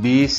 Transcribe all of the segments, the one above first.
20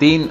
3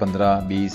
15, 20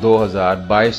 2022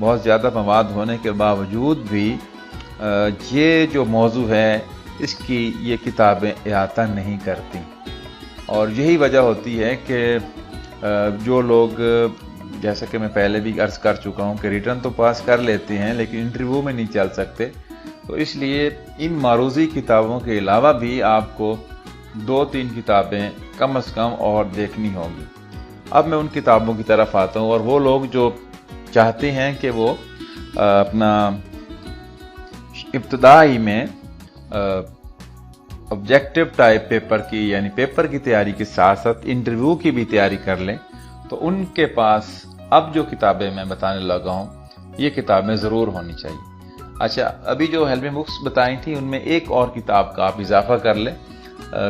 بہت زیادہ مواد ہونے کے باوجود بھی یہ جو موضوع ہے اس کی یہ کتابیں احاطہ نہیں کرتی، اور یہی وجہ ہوتی ہے کہ جو لوگ، جیسا کہ میں پہلے بھی عرض کر چکا ہوں، کہ ریٹرن تو پاس کر لیتے ہیں لیکن انٹرویو میں نہیں چل سکتے، تو اس لیے ان معروضی کتابوں کے علاوہ بھی آپ کو 2-3 کتابیں کم از کم اور دیکھنی ہوں گی۔ اب میں ان کتابوں کی طرف آتا ہوں، اور وہ لوگ جو چاہتے ہیں کہ وہ اپنا ابتدائی میں آبجیکٹو ٹائپ پیپر کی، یعنی پیپر کی تیاری کے ساتھ ساتھ انٹرویو کی بھی تیاری کر لیں، تو ان کے پاس اب جو کتابیں میں بتانے لگا ہوں یہ کتابیں ضرور ہونی چاہیے۔ اچھا، ابھی جو ہیلپنگ بکس بتائی تھیں ان میں ایک اور کتاب کا آپ اضافہ کر لیں،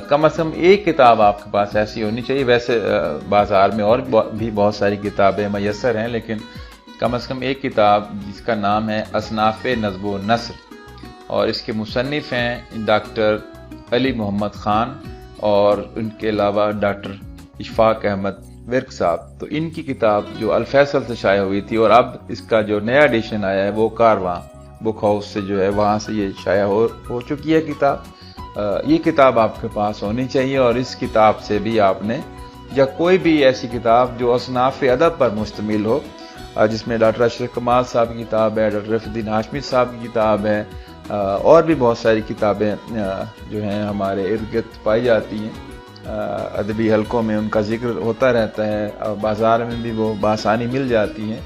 کم از کم ایک کتاب آپ کے پاس ایسی ہونی چاہیے۔ ویسے بازار میں اور بھی بہت ساری کتابیں میسر ہیں، لیکن کم از کم ایک کتاب جس کا نام ہے اصناف نظم و نثر، اور اس کے مصنف ہیں ڈاکٹر علی محمد خان اور ان کے علاوہ ڈاکٹر اشفاق احمد ورک صاحب۔ تو ان کی کتاب جو الفیصل سے شائع ہوئی تھی، اور اب اس کا جو نیا ایڈیشن آیا ہے وہ کارواں بک ہاؤس سے جو ہے وہاں سے یہ شائع ہو چکی ہے کتاب۔ یہ کتاب آپ کے پاس ہونی چاہیے، اور اس کتاب سے بھی آپ نے، یا کوئی بھی ایسی کتاب جو اصناف ادب پر مشتمل ہو، جس میں ڈاکٹر اشرف کمال صاحب کی کتاب ہے، ڈاکٹر رفیع الدین ہاشمی صاحب کی کتاب ہے، اور بھی بہت ساری کتابیں جو ہیں ہمارے ارد گرد پائی جاتی ہیں، ادبی حلقوں میں ان کا ذکر ہوتا رہتا ہے، اور بازار میں بھی وہ بآسانی مل جاتی ہیں،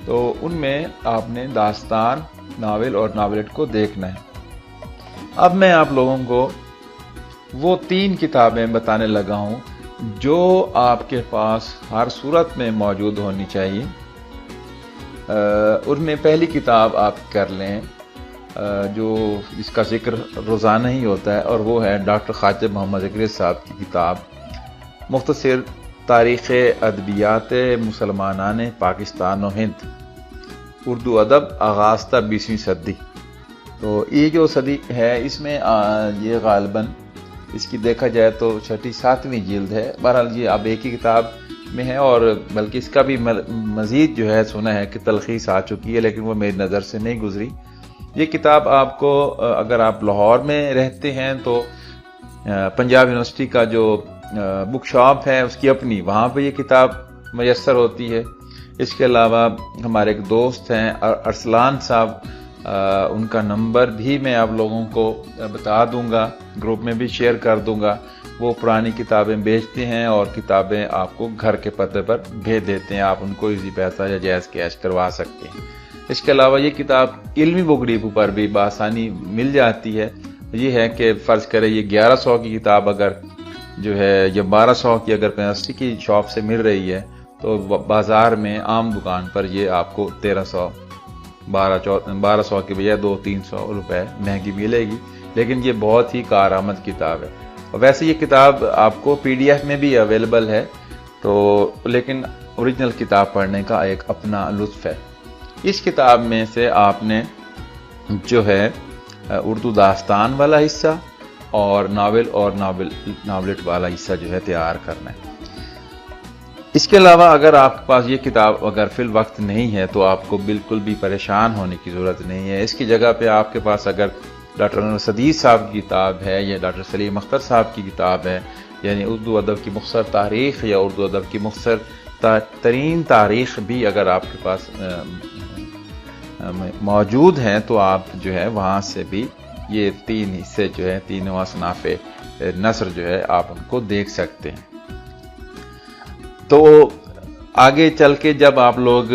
تو ان میں آپ نے داستان، ناول اور ناولٹ کو دیکھنا ہے۔ اب میں آپ لوگوں کو وہ 3 کتابیں بتانے لگا ہوں جو آپ کے پاس ہر صورت میں موجود ہونی چاہیے۔ ان میں پہلی کتاب آپ کر لیں جو جس کا ذکر روزانہ ہی ہوتا ہے، اور وہ ہے ڈاکٹر خواجہ محمد زکریا صاحب کی کتاب مختصر تاریخ ادبیات مسلمانان پاکستان و ہند، اردو ادب آغاز تا 20ویں صدی۔ تو یہ جو صدی ہے اس میں یہ غالباً اس کی دیکھا جائے تو 6-7ویں جلد ہے۔ بہرحال یہ اب ایک ہی کتاب میں ہے، اور بلکہ اس کا بھی مزید جو ہے سنا ہے کہ تلخیص آ چکی ہے، لیکن وہ میری نظر سے نہیں گزری۔ یہ کتاب آپ کو، اگر آپ لاہور میں رہتے ہیں تو پنجاب یونیورسٹی کا جو بک شاپ ہے اس کی اپنی، وہاں پہ یہ کتاب میسر ہوتی ہے۔ اس کے علاوہ ہمارے ایک دوست ہیں ارسلان صاحب، ان کا نمبر بھی میں آپ لوگوں کو بتا دوں گا، گروپ میں بھی شیئر کر دوں گا۔ وہ پرانی کتابیں بیچتے ہیں اور کتابیں آپ کو گھر کے پتے پر بھیج دیتے ہیں، آپ ان کو ایزی پیسہ یا جائز کیش کروا سکتے ہیں۔ اس کے علاوہ یہ کتاب علمی بک ڈپو پر بھی بآسانی مل جاتی ہے۔ یہ ہے کہ فرض کرے یہ 1100 کی کتاب اگر جو ہے یا 1200 کی اگر یونیورسٹی کی شاپ سے مل رہی ہے، تو بازار میں عام دکان پر یہ آپ کو 1300 1200 کے بجائے 200-300 روپے مہنگی ملے گی، لیکن یہ بہت ہی کارآمد کتاب ہے۔ اور ویسے یہ کتاب آپ کو PDF میں بھی اویلیبل ہے، تو لیکن اوریجنل کتاب پڑھنے کا ایک اپنا لطف ہے۔ اس کتاب میں سے آپ نے جو ہے اردو داستان والا حصہ اور ناول اور ناولٹ والا حصہ جو ہے تیار کرنا ہے۔ اس کے علاوہ اگر آپ کے پاس یہ کتاب اگر فی الوقت نہیں ہے تو آپ کو بالکل بھی پریشان ہونے کی ضرورت نہیں ہے۔ اس کی جگہ پہ آپ کے پاس اگر ڈاکٹر انور صدیق صاحب کی کتاب ہے یا ڈاکٹر سلیم اختر صاحب کی کتاب ہے، یعنی اردو ادب کی مختصر تاریخ یا اردو ادب کی مختصر ترین تاریخ بھی اگر آپ کے پاس موجود ہیں، تو آپ جو ہے وہاں سے بھی یہ 3 حصے جو ہے، تینوں اصناف نثر جو ہے آپ ان کو دیکھ سکتے ہیں۔ تو آگے چل کے جب آپ لوگ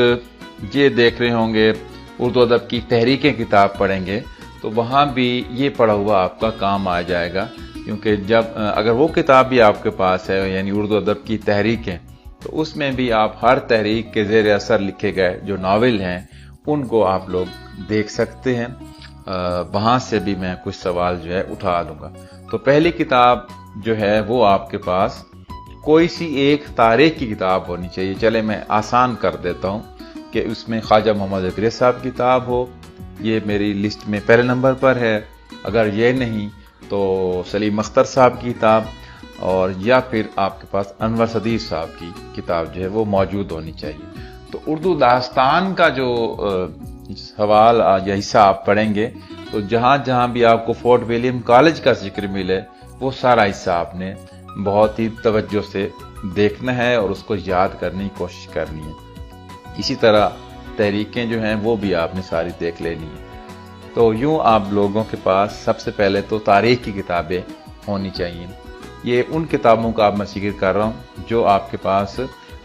یہ دیکھ رہے ہوں گے اردو ادب کی تحریکیں کتاب پڑھیں گے، تو وہاں بھی یہ پڑھا ہوا آپ کا کام آ جائے گا، کیونکہ جب اگر وہ کتاب بھی آپ کے پاس ہے یعنی اردو ادب کی تحریکیں، تو اس میں بھی آپ ہر تحریک کے زیر اثر لکھے گئے جو ناول ہیں ان کو آپ لوگ دیکھ سکتے ہیں۔ وہاں سے بھی میں کچھ سوال جو ہے اٹھا لوں گا۔ تو پہلی کتاب جو ہے وہ آپ کے پاس کوئی سی ایک تاریخ کی کتاب ہونی چاہیے۔ چلے میں آسان کر دیتا ہوں کہ اس میں خواجہ محمد زکریا صاحب کی کتاب ہو، یہ میری لسٹ میں پہلے نمبر پر ہے۔ اگر یہ نہیں تو سلیم اختر صاحب کی کتاب، اور یا پھر آپ کے پاس انور صدیق صاحب کی کتاب جو ہے وہ موجود ہونی چاہیے۔ تو تو اردو داستان کا جو سوال یا حصہ آپ پڑھیں گے تو جہاں جہاں بھی آپ کو فورٹ ولیم کالج کا ذکر ملے وہ سارا حصہ آپ نے بہت ہی توجہ سے دیکھنا ہے اور اس کو یاد کرنے کی کوشش کرنی ہے۔ اسی طرح تحریکیں جو ہیں وہ بھی آپ نے ساری دیکھ لینی ہے۔ تو یوں آپ لوگوں کے پاس سب سے پہلے تو تاریخ کی کتابیں ہونی چاہیے۔ یہ ان کتابوں کا میں ذکر کر رہا ہوں جو آپ کے پاس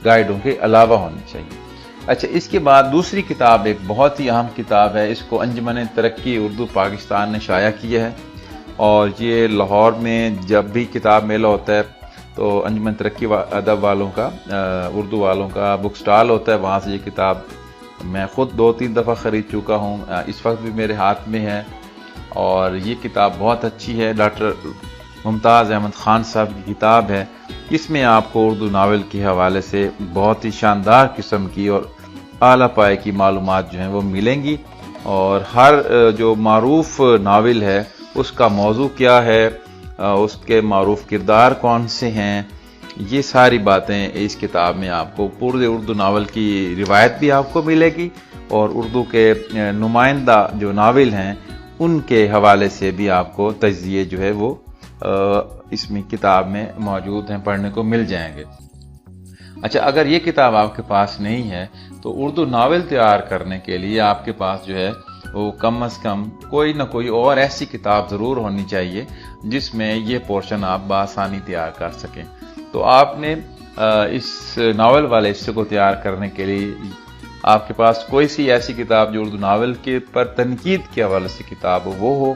گائیڈوں کے علاوہ ہونی چاہیے۔ اچھا، اس کے بعد دوسری کتاب ایک بہت ہی اہم کتاب ہے، اس کو انجمن ترقی اردو پاکستان نے شائع کیا ہے، اور یہ لاہور میں جب بھی کتاب میلہ ہوتا ہے تو انجمن ترقی ادب والوں کا اردو والوں کا بک سٹال ہوتا ہے، وہاں سے یہ کتاب میں خود 2-3 دفعہ خرید چکا ہوں، اس وقت بھی میرے ہاتھ میں ہے، اور یہ کتاب بہت اچھی ہے۔ ڈاکٹر ممتاز احمد خان صاحب کی کتاب ہے۔ اس میں آپ کو اردو ناول کے حوالے سے بہت ہی شاندار قسم کی اور اعلیٰ پائے کی معلومات جو ہیں وہ ملیں گی، اور ہر جو معروف ناول ہے اس کا موضوع کیا ہے، اس کے معروف کردار کون سے ہیں، یہ ساری باتیں اس کتاب میں آپ کو پورے اردو ناول کی روایت بھی آپ کو ملے گی، اور اردو کے نمائندہ جو ناول ہیں ان کے حوالے سے بھی آپ کو تجزیے جو ہے وہ اس میں کتاب میں موجود ہیں، پڑھنے کو مل جائیں گے۔ اچھا، اگر یہ کتاب آپ کے پاس نہیں ہے تو اردو ناول تیار کرنے کے لیے آپ کے پاس جو ہے وہ کم از کم کوئی نہ کوئی اور ایسی کتاب ضرور ہونی چاہیے جس میں یہ پورشن آپ بآسانی تیار کر سکیں۔ تو آپ نے اس ناول والے حصے کو تیار کرنے کے لیے آپ کے پاس کوئی سی ایسی کتاب جو اردو ناول کے پر تنقید کے حوالے سے کتاب وہ ہو،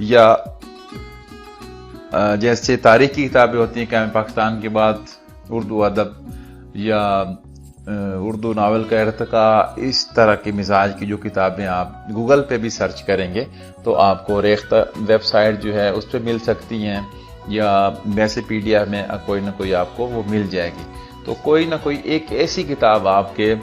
یا جیسے تاریخی کتابیں ہوتی ہیں قیام پاکستان کے بعد اردو ادب، یا اردو ناول کا ارتقاء، اس طرح کی مزاج کی جو کتابیں آپ گوگل پہ بھی سرچ کریں گے تو آپ کو ریختہ ویب سائٹ جو ہے اس پہ مل سکتی ہیں، یا ویسے پی ڈی ایف میں کوئی نہ کوئی آپ کو وہ مل جائے گی۔ تو کوئی نہ کوئی ایک ایسی کتاب آپ کے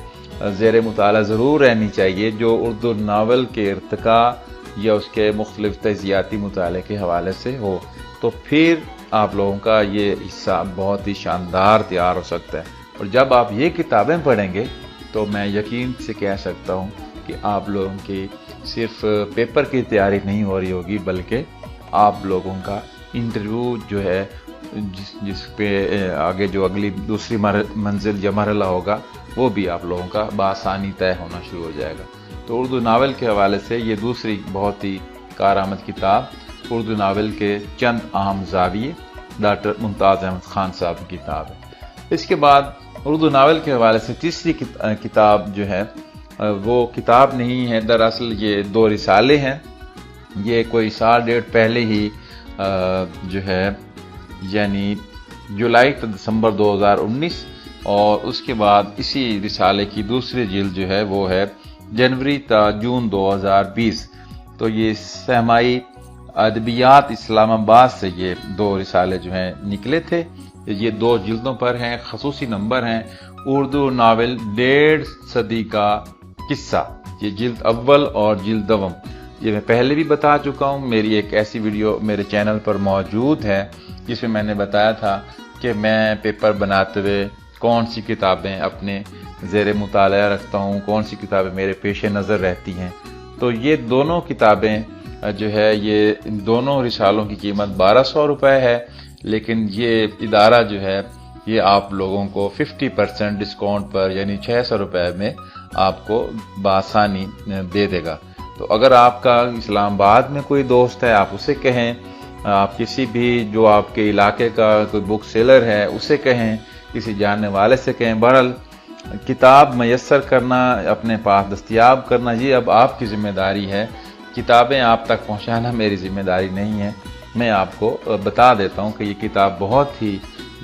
زیر مطالعہ ضرور رہنی چاہیے جو اردو ناول کے ارتقاء یا اس کے مختلف تجزیاتی مطالعے کے حوالے سے ہو، تو پھر آپ لوگوں کا یہ حصہ بہت ہی شاندار تیار ہو سکتا ہے۔ اور جب آپ یہ کتابیں پڑھیں گے تو میں یقین سے کہہ سکتا ہوں کہ آپ لوگوں کی صرف پیپر کی تیاری نہیں ہو رہی ہوگی، بلکہ آپ لوگوں کا انٹرویو جو ہے جس پہ آگے جو اگلی دوسری منزل یا مرحلہ ہوگا وہ بھی آپ لوگوں کا بآسانی طے ہونا شروع ہو جائے گا۔ تو اردو ناول کے حوالے سے یہ دوسری بہت ہی کارآمد کتاب اردو ناول کے چند اہم زاویے، ڈاکٹر ممتاز احمد خان صاحب کی کتاب ہے۔ اس کے بعد اردو ناول کے حوالے سے تیسری کتاب جو ہے وہ کتاب نہیں ہے، دراصل یہ 2 رسالے ہیں۔ یہ کوئی سال ڈیڑھ پہلے ہی جو ہے یعنی جولائی تا دسمبر 2019، اور اس کے بعد اسی رسالے کی دوسری جلد جو ہے وہ ہے جنوری تا جون 2020۔ تو یہ سہمائی ادبیات اسلام آباد سے یہ 2 رسالے جو ہیں نکلے تھے، یہ 2 جلدوں پر ہیں، خصوصی نمبر ہیں اردو ناول 1.5 صدی کا قصہ، یہ جلد اول اور جلد دوم۔ یہ میں پہلے بھی بتا چکا ہوں، میری ایک ایسی ویڈیو میرے چینل پر موجود ہے جس میں میں نے بتایا تھا کہ میں پیپر بناتے ہوئے کون سی کتابیں اپنے زیر مطالعہ رکھتا ہوں، کون سی کتابیں میرے پیش نظر رہتی ہیں۔ تو یہ دونوں کتابیں جو ہے یہ دونوں رسالوں کی قیمت 1200 روپے ہے، لیکن یہ ادارہ جو ہے یہ آپ لوگوں کو 50% ڈسکاؤنٹ پر یعنی 600 روپے میں آپ کو بآسانی دے دے گا۔ تو اگر آپ کا اسلام آباد میں کوئی دوست ہے آپ اسے کہیں، آپ کسی بھی جو آپ کے علاقے کا کوئی بک سیلر ہے اسے کہیں، کسی جاننے والے سے کہیں، بہرحال کتاب میسر کرنا، اپنے پاس دستیاب کرنا یہ اب آپ کی ذمہ داری ہے، کتابیں آپ تک پہنچانا میری ذمہ داری نہیں ہے۔ میں آپ کو بتا دیتا ہوں کہ یہ کتاب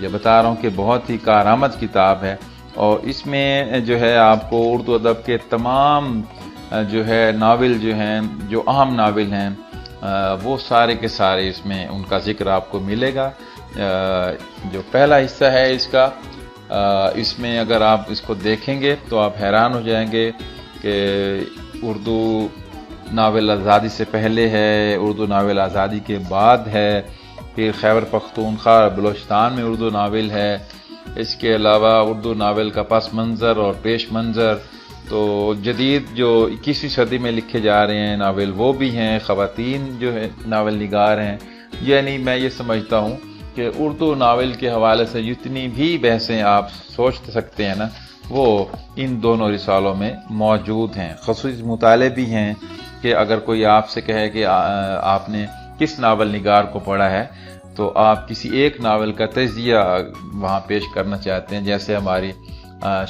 بتا رہا ہوں کہ بہت ہی کارآمد کتاب ہے، اور اس میں جو ہے آپ کو اردو ادب کے تمام جو ہے ناول جو ہیں جو اہم ناول ہیں وہ سارے کے سارے اس میں ان کا ذکر آپ کو ملے گا۔ جو پہلا حصہ ہے اس کا، اس میں اگر آپ اس کو دیکھیں گے تو آپ حیران ہو جائیں گے کہ اردو ناول آزادی سے پہلے ہے، اردو ناول آزادی کے بعد ہے، پھر خیبر پختونخوا بلوچستان میں اردو ناول ہے، اس کے علاوہ اردو ناول کا پس منظر اور پیش منظر، تو جدید جو 21ویں صدی میں لکھے جا رہے ہیں ناول وہ بھی ہیں، خواتین جو ہے ناول نگار ہیں۔ یعنی میں یہ سمجھتا ہوں کہ اردو ناول کے حوالے سے جتنی بھی بحثیں آپ سوچ سکتے ہیں نا، وہ ان دونوں رسالوں میں موجود ہیں۔ خصوصی مطالعے بھی ہیں کہ اگر کوئی آپ سے کہے کہ آپ نے کس ناول نگار کو پڑھا ہے، تو آپ کسی ایک ناول کا تجزیہ وہاں پیش کرنا چاہتے ہیں، جیسے ہماری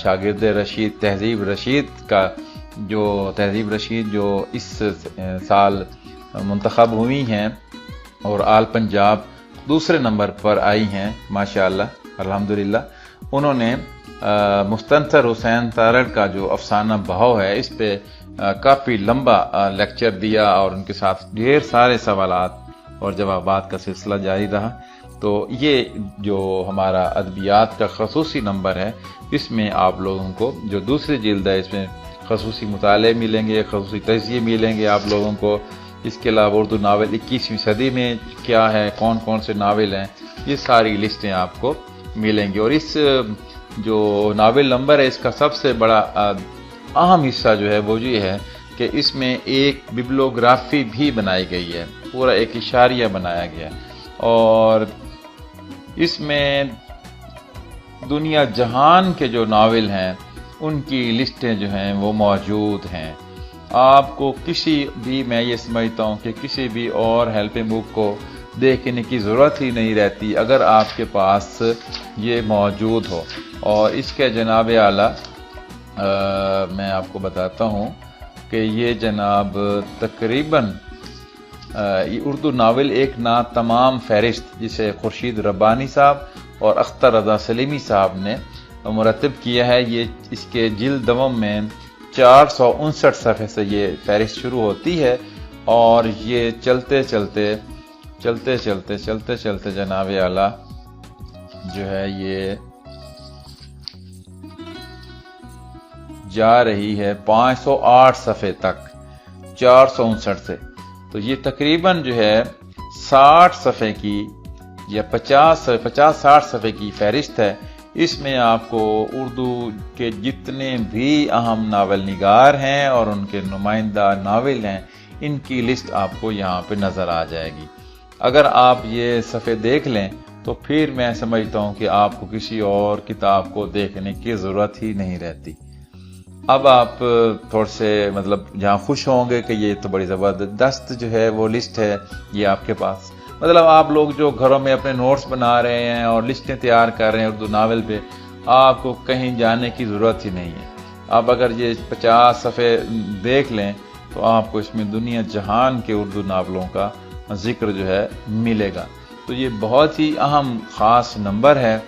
شاگرد رشید تہذیب رشید جو اس سال منتخب ہوئی ہیں اور آل پنجاب دوسرے نمبر پر آئی ہیں ماشاءاللہ الحمدللہ، انہوں نے مستنصر حسین تارڑ کا جو افسانہ بہو ہے اس پہ کافی لمبا لیکچر دیا، اور ان کے ساتھ ڈھیر سارے سوالات اور جوابات کا سلسلہ جاری رہا۔ تو یہ جو ہمارا ادبیات کا خصوصی نمبر ہے، اس میں آپ لوگوں کو جو دوسری جلد ہے اس میں خصوصی مطالعے ملیں گے، خصوصی تجزیے ملیں گے آپ لوگوں کو۔ اس کے علاوہ اردو ناول 21ویں صدی میں کیا ہے، کون کون سے ناول ہیں، یہ ساری لسٹیں آپ کو ملیں گی۔ اور اس جو ناول نمبر ہے اس کا سب سے بڑا اہم حصہ جو ہے وہ یہ ہے کہ اس میں ایک ببلیوگرافی بھی بنائی گئی ہے، پورا ایک اشاریہ بنایا گیا ہے، اور اس میں دنیا جہان کے جو ناول ہیں ان کی لسٹیں جو ہیں وہ موجود ہیں۔ آپ کو کسی بھی، میں یہ سمجھتا ہوں کہ کسی بھی اور ہیلپنگ بک کو دیکھنے کی ضرورت ہی نہیں رہتی اگر آپ کے پاس یہ موجود ہو۔ اور اس کے جناب اعلیٰ میں آپ کو بتاتا ہوں کہ یہ جناب تقریباً یہ اردو ناول ایک نا تمام فہرست جسے خورشید ربانی صاحب اور اختر رضا سلیمی صاحب نے مرتب کیا ہے، یہ اس کے جلد دوم میں 459 صفحے سے یہ فہرست شروع ہوتی ہے، اور یہ چلتے چلتے جناب اعلیٰ جو ہے یہ جا رہی ہے 508 صفحے تک 459 سے۔ تو یہ تقریباً جو ہے 60 صفحے کی یا 50-60 صفحے کی فہرست ہے۔ اس میں آپ کو اردو کے جتنے بھی اہم ناول نگار ہیں اور ان کے نمائندہ ناول ہیں ان کی لسٹ آپ کو یہاں پہ نظر آ جائے گی۔ اگر آپ یہ صفحے دیکھ لیں تو پھر میں سمجھتا ہوں کہ آپ کو کسی اور کتاب کو دیکھنے کی ضرورت ہی نہیں رہتی۔ اب آپ تھوڑے سے جہاں خوش ہوں گے کہ یہ تو بڑی زبردست جو ہے وہ لسٹ ہے یہ آپ کے پاس، آپ لوگ جو گھروں میں اپنے نوٹس بنا رہے ہیں اور لسٹیں تیار کر رہے ہیں اردو ناول پہ، آپ کو کہیں جانے کی ضرورت ہی نہیں ہے۔ آپ اگر یہ 50 صفحے دیکھ لیں تو آپ کو اس میں دنیا جہان کے اردو ناولوں کا ذکر جو ہے ملے گا۔ تو یہ بہت ہی اہم خاص نمبر ہے،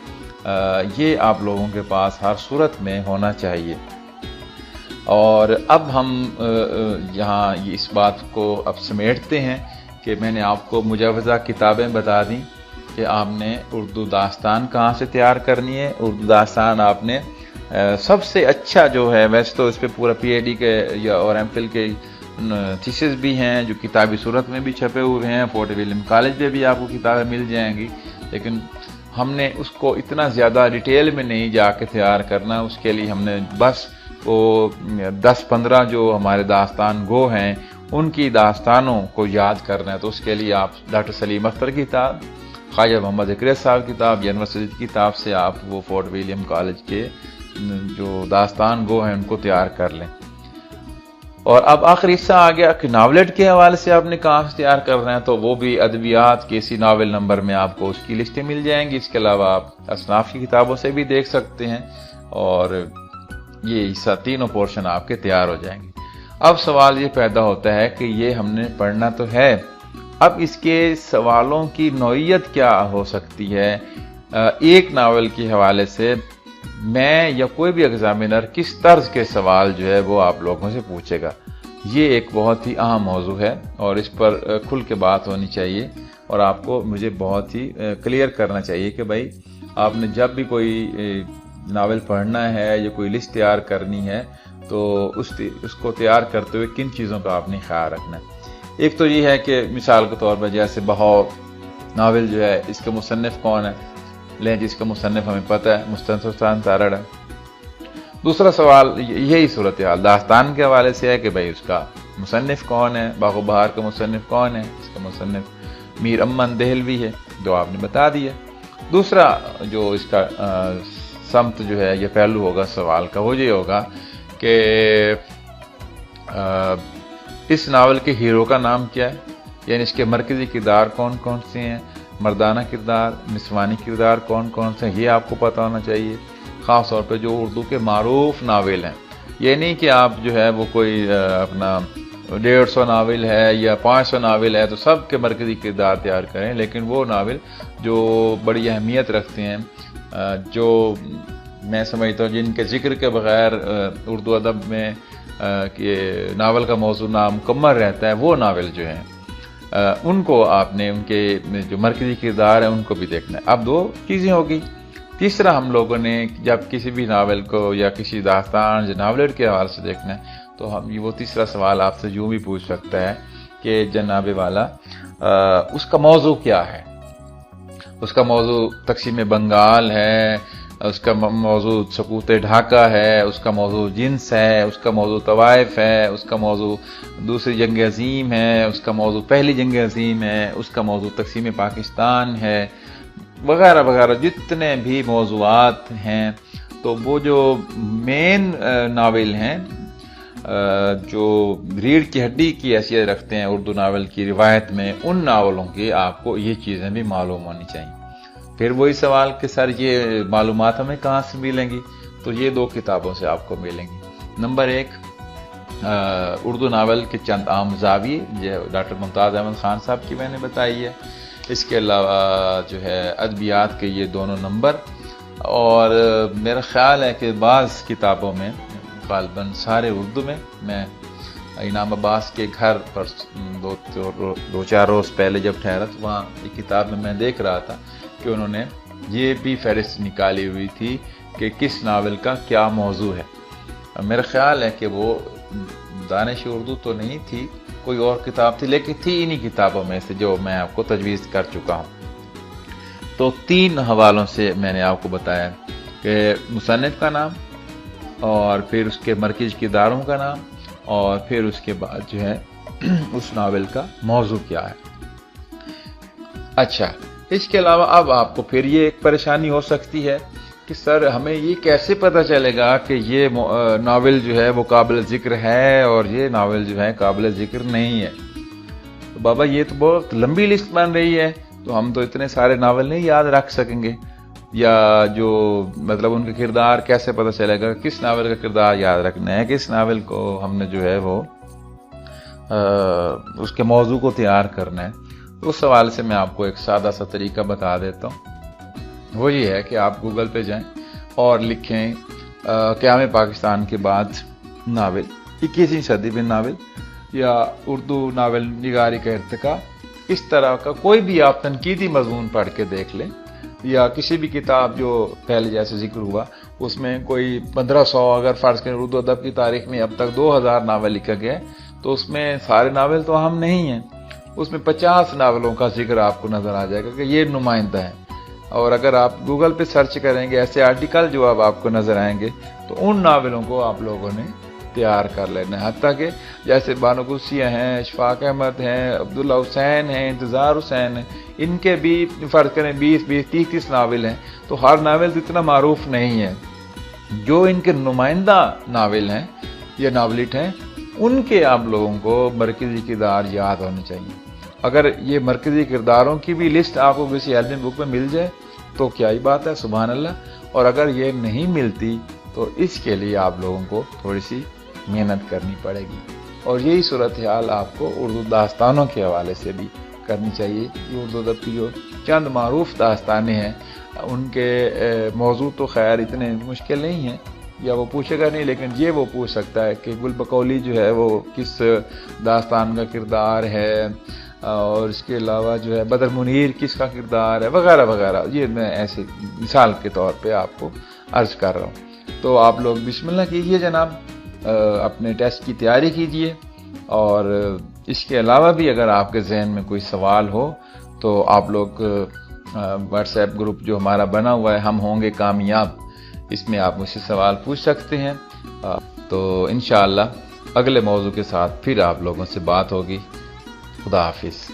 یہ آپ لوگوں کے پاس ہر صورت میں ہونا چاہیے۔ اور اب ہم یہاں اس بات کو اب سمیٹتے ہیں کہ میں نے آپ کو مجوزہ کتابیں بتا دیں کہ آپ نے اردو داستان کہاں سے تیار کرنی ہے۔ اردو داستان آپ نے سب سے اچھا جو ہے، ویسے تو اس پہ پورا پی ایچ ڈی کے اور ایم فل کے تھیسس بھی ہیں جو کتابی صورت میں بھی چھپے ہوئے ہیں، فورٹ ولیم کالج پہ بھی آپ کو کتابیں مل جائیں گی، لیکن ہم نے اس کو اتنا زیادہ ڈیٹیل میں نہیں جا کے تیار کرنا۔ اس کے لیے ہم نے بس وہ 10-15 جو ہمارے داستان گو ہیں ان کی داستانوں کو یاد کرنا ہے۔ تو اس کے لیے آپ ڈاکٹر سلیم اختر کی کتاب، خواجہ محمد اکریز صاحب کی کتاب، انور سعید کی کتاب سے آپ وہ فورٹ ولیم کالج کے جو داستان گو ہیں ان کو تیار کر لیں۔ اور اب آخری حصہ آ گیا کہ ناولٹ کے حوالے سے آپ نے کہاں سے تیار کرنا ہے، تو وہ بھی ادبیات کے اسی ناول نمبر میں آپ کو اس کی لسٹیں مل جائیں گی۔ اس کے علاوہ آپ اصناف کی کتابوں سے بھی دیکھ سکتے ہیں، اور یہ حصہ تینوں پورشن آپ کے تیار ہو جائیں گے۔ اب سوال یہ پیدا ہوتا ہے کہ یہ ہم نے پڑھنا تو ہے، اب اس کے سوالوں کی نوعیت کیا ہو سکتی ہے؟ ایک ناول کے حوالے سے میں یا کوئی بھی ایگزامینر کس طرز کے سوال جو ہے وہ آپ لوگوں سے پوچھے گا، یہ ایک بہت ہی اہم موضوع ہے اور اس پر کھل کے بات ہونی چاہیے، اور آپ کو مجھے بہت ہی کلیئر کرنا چاہیے کہ بھائی آپ نے جب بھی کوئی ناول پڑھنا ہے یا کوئی لسٹ تیار کرنی ہے تو اس کو تیار کرتے ہوئے کن چیزوں کا آپ نے خیال رکھنا ہے۔ ایک تو یہ ہے کہ مثال کے طور پر جیسے بہو ناول جو ہے اس کے مصنف کون ہے، لیں جس کا مصنف ہمیں پتہ ہے، مستنصر حسین تارڑ ہے۔ دوسرا سوال یہی صورتحال داستان کے حوالے سے ہے کہ بھئی اس کا مصنف کون ہے، باغ و بہار کا مصنف کون ہے، اس کا مصنف میر امن دہلوی ہے، جو آپ نے بتا دیا۔ دوسرا جو اس کا سمت جو ہے یہ پہلو ہوگا سوال کا، وہ یہ ہوگا کہ اس ناول کے ہیرو کا نام کیا ہے، یعنی اس کے مرکزی کردار کون کون سے ہیں، مردانہ کردار، نسوانی کردار کون کون سے ہیں، یہ آپ کو پتہ ہونا چاہیے، خاص طور پہ جو اردو کے معروف ناول ہیں۔ یہ نہیں کہ آپ جو ہے وہ کوئی اپنا 150 ناول ہے یا 500 ناول ہے تو سب کے مرکزی کردار تیار کریں، لیکن وہ ناول جو بڑی اہمیت رکھتے ہیں، جو میں سمجھتا ہوں جن کے ذکر کے بغیر اردو ادب میں کہ ناول کا موضوع نامکمل رہتا ہے، وہ ناول جو ہیں ان کو آپ نے ان کے جو مرکزی کردار ہیں ان کو بھی دیکھنا ہے۔ اب 2 چیزیں ہوگی۔ تیسرا ہم لوگوں نے جب کسی بھی ناول کو یا کسی داستان یا ناولٹ کے حوالے سے دیکھنا ہے تو ہم وہ تیسرا سوال آپ سے یوں بھی پوچھ سکتا ہے کہ جناب والا اس کا موضوع کیا ہے، اس کا موضوع تقسیم بنگال ہے، اس کا موضوع سقوط ڈھاکہ ہے، اس کا موضوع جنس ہے، اس کا موضوع طوائف ہے، اس کا موضوع دوسری جنگ عظیم ہے، اس کا موضوع پہلی جنگ عظیم ہے، اس کا موضوع تقسیم پاکستان ہے، وغیرہ وغیرہ جتنے بھی موضوعات ہیں۔ تو وہ جو مین ناول ہیں جو ریڑھ کی ہڈی کی حیثیت رکھتے ہیں اردو ناول کی روایت میں، ان ناولوں کی آپ کو یہ چیزیں بھی معلوم ہونی چاہیے۔ پھر وہی سوال کہ سر یہ معلومات ہمیں کہاں سے ملیں گی، تو یہ 2 کتابوں سے آپ کو ملیں گی۔ نمبر 1 اردو ناول کے چند عام زاویے، جو ڈاکٹر ممتاز احمد خان صاحب کی میں نے بتائی ہے۔ اس کے علاوہ جو ہے ادبیات کے یہ دونوں نمبر، اور میرا خیال ہے کہ بعض کتابوں میں غالباً سارے اردو میں انعام عباس کے گھر پر 2-4 روز پہلے جب ٹھہرا تو وہاں ایک کتاب میں دیکھ رہا تھا کہ انہوں نے یہ بھی فہرست نکالی ہوئی تھی کہ کس ناول کا کیا موضوع ہے۔ میرا خیال ہے کہ وہ دانش اردو تو نہیں تھی، کوئی اور کتاب تھی، لیکن تھی انہی کتابوں میں سے جو میں آپ کو تجویز کر چکا ہوں۔ تو 3 حوالوں سے میں نے آپ کو بتایا کہ مصنف کا نام، اور پھر اس کے مرکزی کرداروں کا نام، اور پھر اس کے بعد جو ہے اس ناول کا موضوع کیا ہے۔ اچھا، اس کے علاوہ اب آپ کو پھر یہ ایک پریشانی ہو سکتی ہے کہ سر ہمیں یہ کیسے پتہ چلے گا کہ یہ ناول جو ہے وہ قابل ذکر ہے اور یہ ناول جو ہے قابل ذکر نہیں ہے۔ تو بابا یہ تو بہت لمبی لسٹ بن رہی ہے، تو ہم تو اتنے سارے ناول نہیں یاد رکھ سکیں گے، یا جو مطلب ان کا کردار کیسے پتہ چلے گا، کس ناول کا کردار یاد رکھنا ہے، کس ناول کو ہم نے جو ہے وہ اس کے موضوع کو تیار کرنا ہے۔ اس حوالے سے میں آپ کو ایک سادہ سا طریقہ بتا دیتا ہوں۔ وہ یہ ہے کہ آپ گوگل پہ جائیں اور لکھیں قیام پاکستان کے بعد ناول، 21ویں صدی میں ناول، یا اردو ناول نگاری کا ارتقاء، اس طرح کا کوئی بھی آپ تنقیدی مضمون پڑھ کے دیکھ لیں، یا کسی بھی کتاب جو پہلے جیسے ذکر ہوا اس میں کوئی 1500 اگر فرض کریں اردو ادب کی تاریخ میں اب تک 2000 ناول لکھا گیا ہے، تو اس میں سارے ناول تو اہم نہیں ہیں، اس میں 50 ناولوں کا ذکر آپ کو نظر آ جائے گا کہ یہ نمائندہ ہیں۔ اور اگر آپ گوگل پہ سرچ کریں گے ایسے آرٹیکل جو اب آپ کو نظر آئیں گے، تو ان ناولوں کو آپ لوگوں نے تیار کر لینا ہے، حتیٰ کہ جیسے بانو قدسیہ ہیں، اشفاق احمد ہیں، عبداللہ حسین ہیں، انتظار حسین ہیں، ان کے بھی فرض کریں 20-30 ناول ہیں، تو ہر ناول اتنا معروف نہیں ہے۔ جو ان کے نمائندہ ناول ہیں یا ناولٹ ہیں، ان کے آپ لوگوں کو مرکزی کردار یاد ہونے چاہیے۔ اگر یہ مرکزی کرداروں کی بھی لسٹ آپ کو کسی علمی بک میں مل جائے تو کیا ہی بات ہے، سبحان اللہ۔ اور اگر یہ نہیں ملتی تو اس کے لیے آپ لوگوں کو تھوڑی سی محنت کرنی پڑے گی، اور یہی صورتحال آپ کو اردو داستانوں کے حوالے سے بھی کرنی چاہیے۔ یہ اردو ادب کی جو چند معروف داستانیں ہیں ان کے موضوع تو خیر اتنے مشکل نہیں ہیں، یا وہ پوچھے گا نہیں، لیکن یہ وہ پوچھ سکتا ہے کہ گل بقولی جو ہے وہ کس داستان کا کردار ہے، اور اس کے علاوہ جو ہے بدر منیر کس کا کردار ہے، وغیرہ وغیرہ۔ یہ میں ایسی مثال کے طور پہ آپ کو عرض کر رہا ہوں۔ تو آپ لوگ بسم اللہ کیجئے جناب، اپنے ٹیسٹ کی تیاری کیجئے، اور اس کے علاوہ بھی اگر آپ کے ذہن میں کوئی سوال ہو تو آپ لوگ واٹس ایپ گروپ جو ہمارا بنا ہوا ہے ہم ہوں گے کامیاب، اس میں آپ مجھ سے سوال پوچھ سکتے ہیں۔ تو انشاءاللہ اگلے موضوع کے ساتھ پھر آپ لوگوں سے بات ہوگی۔ خدا حافظ۔